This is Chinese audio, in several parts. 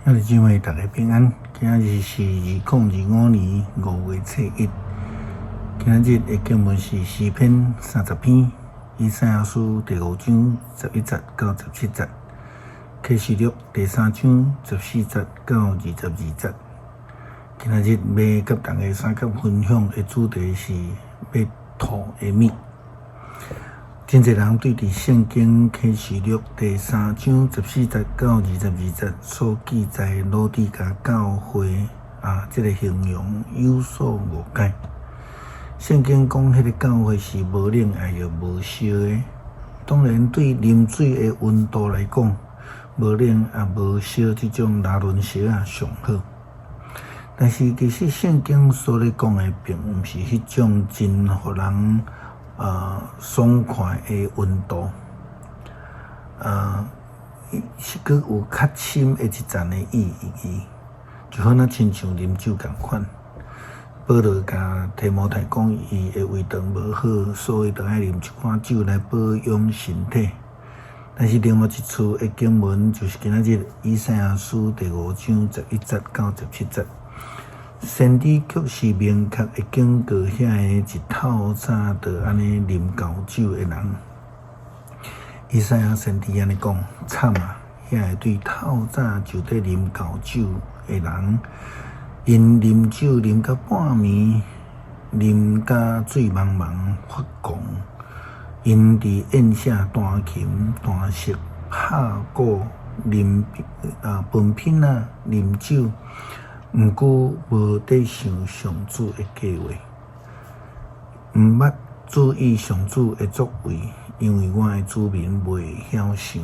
兄弟姊妹，大家平安。今日是2025年5月初1。今日的经文是诗篇30篇，以赛亚书第5章11节到17节，启示录第3章14节到22节。今日要甲大家三角分享的主题是要吐的蜜。真侪人对伫圣经启示录第3章14节到22节所记载罗底加教会这个形容有所误解。圣经讲迄个教会是无冷也又无烧的，当然对啉水的温度来讲，无冷也无烧这种拉伦石上好。但是其实圣经所咧讲的并毋是迄种真互人爽快的温度，是佮有较深的一层的意义，就好像亲像啉酒共款。保罗甲提摩太讲，伊的胃肠无好，所以着爱啉一款酒来保养身体。但是另外一处的经文就是今仔日以赛亚书第5章11节到17节。先知却是明确的警告遐个一透早就安尼啉高酒的人。以赛亚先知安尼讲：惨啊！遐个对透早就在啉高酒的人，因啉酒啉到半暝，啉甲醉茫茫发狂，因伫宴下弹琴、弹瑟、拍鼓、啉分品啉酒。毋过无得想上主的计划，毋捌注意上主的作为，因为我的子民未晓想，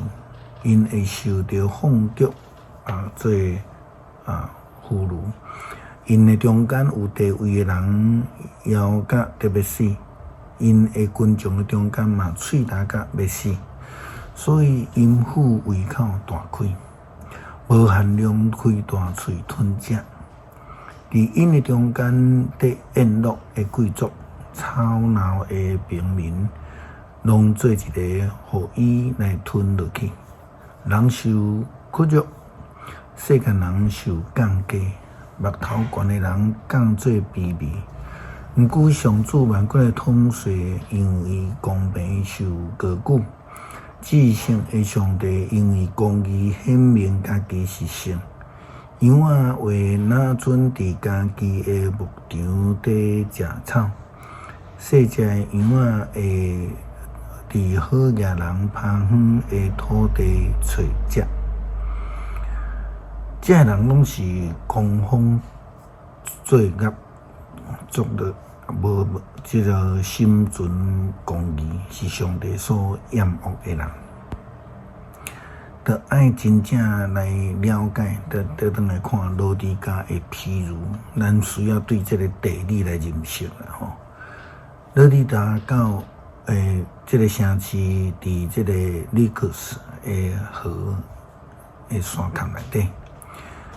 因会受到放逐做俘虏，因的中间有地位的人枵甲得要死，因的群众的中间嘛喙焦甲要死，所以阴府胃口大开，无限量开大喙吞食。伫因的中间，得宴乐的贵族、吵闹的平民，拢做一个，互伊来吞落去。人受屈辱，世间人受降价，目头悬的人降做卑微。毋过上主万国的统帅，因为公平受高举；至圣的上帝，因为公义显明家己是圣。羊仔为哪准伫家己的牧场底食草？细只的羊仔会伫好野人耙远的土地找食。这人拢是狂风作恶，作恶无这个心存公义，是上帝所厌恶的人。得爱真正来了解，得当来看罗底加的譬如，咱需要对这个地理来认识啦吼。罗底加到这个城市伫这个里克斯的河的山坎内底，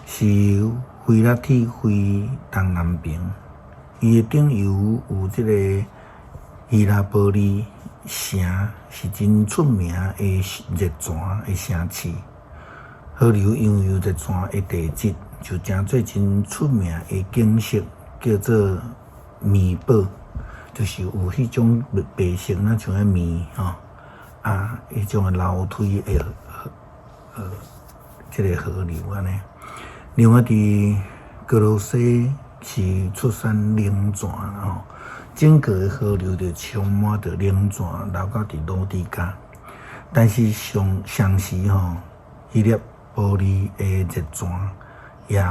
是菲拉铁非东南边，伊的顶游有这个希拉波利城，是真出名的热泉的城市。河流因为有热泉的地质，就成做真出名的景色，叫做米堡，就是有迄种白色像个米迄种的楼梯的这个河流安尼。另外伫格罗西是出产冷泉整个的河流就充满着冷泉流到伫罗底加，但是上时迄粒玻璃的热泉也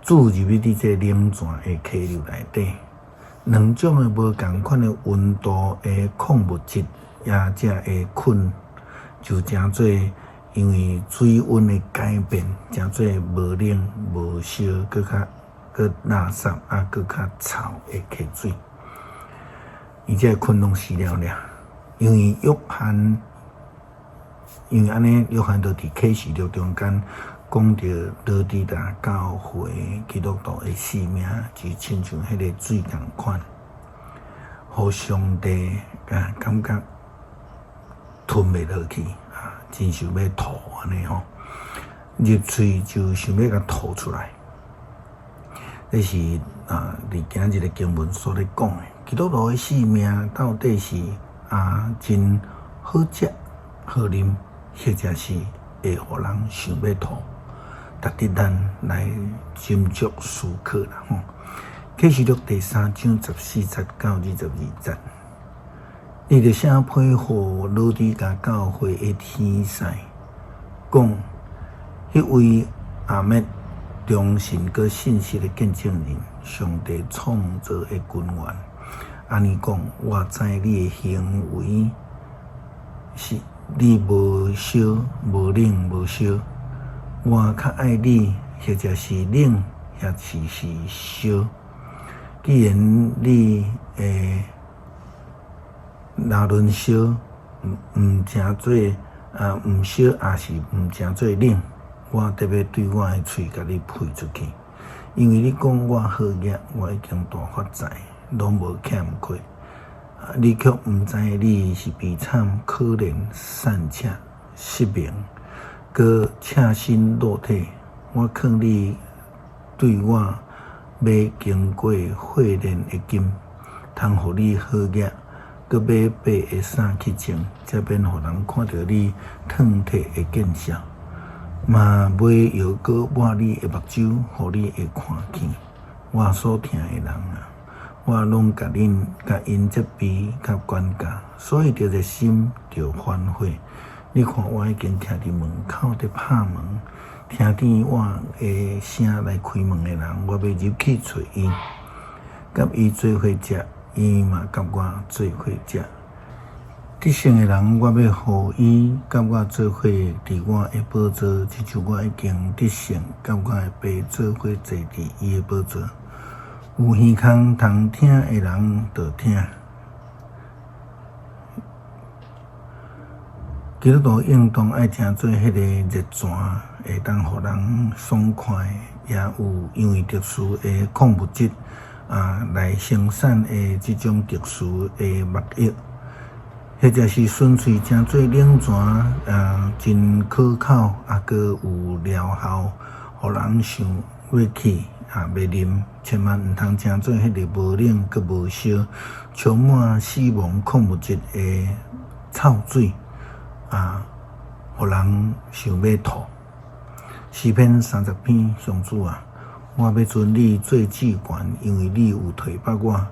注入去伫这冷泉的溪流内底，两种的无共款的温度的矿物质也才会困，就成做因为水温的改变，成做无冷无烧，搁垃圾搁较臭的溪水。伊这困拢死了，因为安尼，约翰就伫启示录中间讲到罗底加教会基督徒的性命，就亲像迄个水共款，互上帝感觉吞袂落去真想要吐安尼吼。入喙就想要甲吐出来。这是伫今日的经文所咧讲的，基督徒的性命到底是真好食好啉，或者是会互人想要吐，值得咱来斟酌思考啦吼。启示录第3章14节到22节，你着写批互老底嘉教会的天使，讲迄位阿妹忠信佮信实的见证人，上帝创造的君王。安尼讲，我知你的行为是你无烧无冷无烧，我较爱你，或者是冷，或者是烧。既然你拿轮烧，毋诚做毋烧，也是毋诚做冷，我特别对我的喙甲你配出去，因为你讲我好业，我已经大发财，拢无欠亏。你却毋知你是悲惨、可怜、善赤、失明，佮赤身裸体。我劝你对我买经过火炼的金，通互你好业，佮买白的衫去穿，才免互人看到你烫体的见效。嘛买药膏抹你的目睭，互你会看见。我所听的人我拢甲因责备甲管教，所以着热心着反悔。你看我已经徛伫门口伫拍门，听见我的声来开门的人，我要入去找伊，甲伊做伙食，伊嘛甲我做伙食。得胜的人，我要互伊甲我做伙伫我的宝座，亲像我已经得胜，甲我的爸做伙坐伫伊的宝座。有耳孔通听的人，就听。基督徒应当爱听做迄个热泉，会当互人爽快，也有因为特殊的矿物质来生产的这种特殊的墨液，或者是纯粹正做冷泉，真可口，佮有疗效，互人想要去。要啉，千万毋通正做迄个无冷佮无烧、充满死亡矿物质的臭水，互人想要吐。诗篇30篇，上主啊，我要尊你做至权，因为你有提拔我，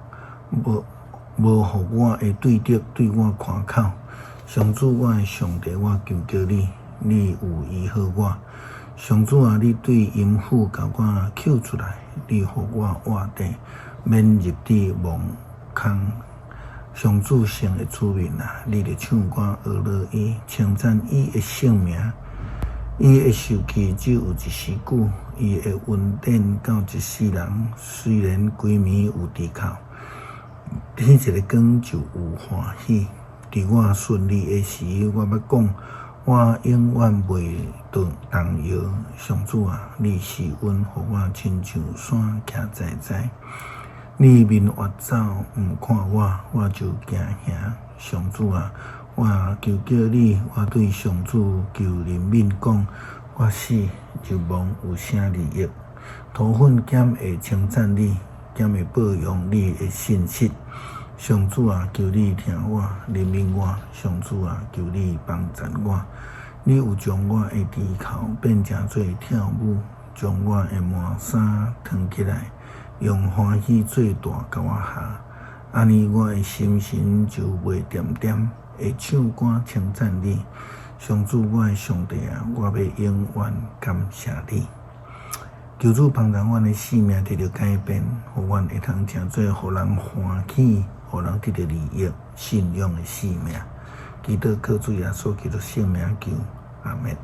无互我的对敌对我看口。上主，我的上帝，我求求你，你有医好我。上主啊，你对淫妇甲我扣出来，你互我活地，免入地亡空。上主圣的子民啊，你着唱歌学乐伊，称赞伊的圣名。伊的受气只有一时久，伊的恩典到一世人。虽然规暝有低靠，天一个光就有欢喜。伫我顺利的时，我要讲。我永远袂动摇，上主啊，你是阮，互我亲像山徛在在。你面越走，毋看我，我就惊吓。上主啊，我求叫你，我对上主求怜悯讲，我死就望有啥利益？土粉减会称赞你，减会保养你的信息。上主啊，求你听我，怜悯我。上主啊，求你帮助我。你有将我的猪口变成做跳舞，将我的毛衫脱起来，用欢喜最大甲我下。安尼我的心神就袂点点，会唱歌称赞你。上主，我的上帝啊，我要永远感谢你。求主帮助阮的性命得到改变，互阮会通成做互人欢喜。互人得到利益、信仰的性命，基督靠主耶稣基督圣名求，阿门。